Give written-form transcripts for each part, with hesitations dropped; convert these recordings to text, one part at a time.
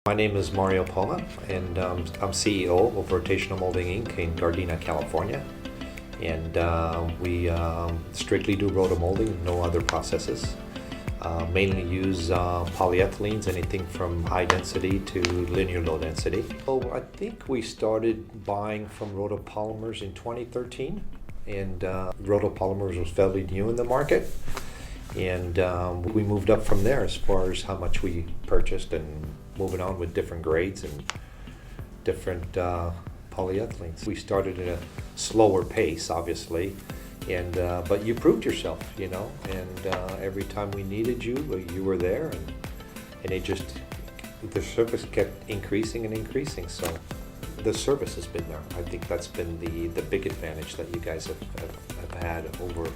My name is Mario Poma, and I'm CEO of Rotational Molding Inc. in Gardena, California. And we strictly do roto molding, no other processes. Mainly use polyethylenes, anything from high density to linear low density. So I think we started buying from Rotopolymers in 2013, and Rotopolymers was fairly new in the market. And we moved up from there as far as how much we purchased and moving on with different grades and different polyethylenes. We started at a slower pace, obviously, and but you proved yourself, you know, and every time we needed you, you were there, and it just, the service kept increasing and increasing, so the service has been there. I think that's been the big advantage that you guys have had over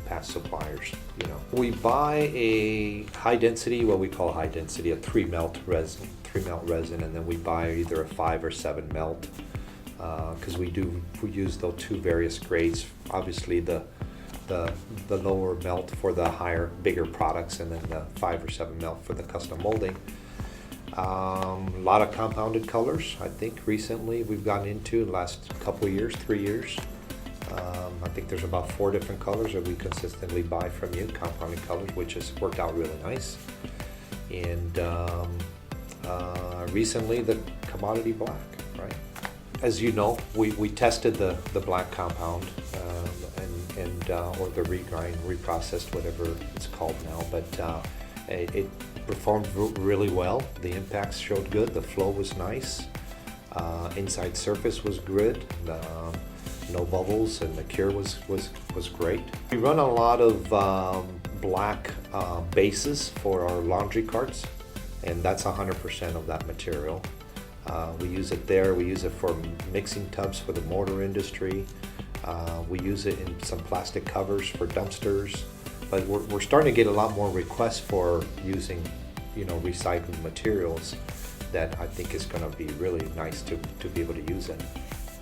past suppliers, you know. We buy a high density, what we call high density, a 3-melt resin, and then we buy either a 5 or 7 melt, because we use those two various grades. Obviously the lower melt for the higher, bigger products, and then the 5 or 7 melt for the custom molding. A lot of compounded colors. I think recently we've gotten into the last couple of years, 3 years. I think there's about 4 different colors that we consistently buy from you, compounded colors, which has worked out really nice. And recently the commodity black, right? As you know, we tested the black compound or the regrind, reprocessed, whatever it's called now, but it performed really well. The impacts showed good, the flow was nice, inside surface was good. No bubbles, and the cure was great. We run a lot of black bases for our laundry carts, and that's 100% of that material. We use it there. We use it for mixing tubs for the mortar industry. We use it in some plastic covers for dumpsters. But we're starting to get a lot more requests for using, you know, recycled materials that I think is going to be really nice to be able to use it.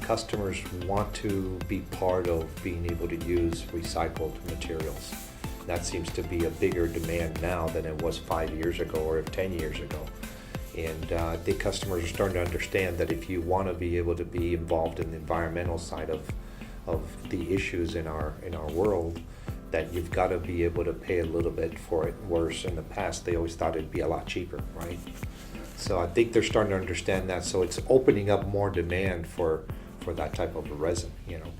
Customers want to be part of being able to use recycled materials. That seems to be a bigger demand now than it was 5 years ago or 10 years ago. And I think customers are starting to understand that if you want to be able to be involved in the environmental side of the issues in our world, that you've got to be able to pay a little bit for it. Whereas in the past, they always thought it'd be a lot cheaper, right? So I think they're starting to understand that. So it's opening up more demand for that type of a resin, you know.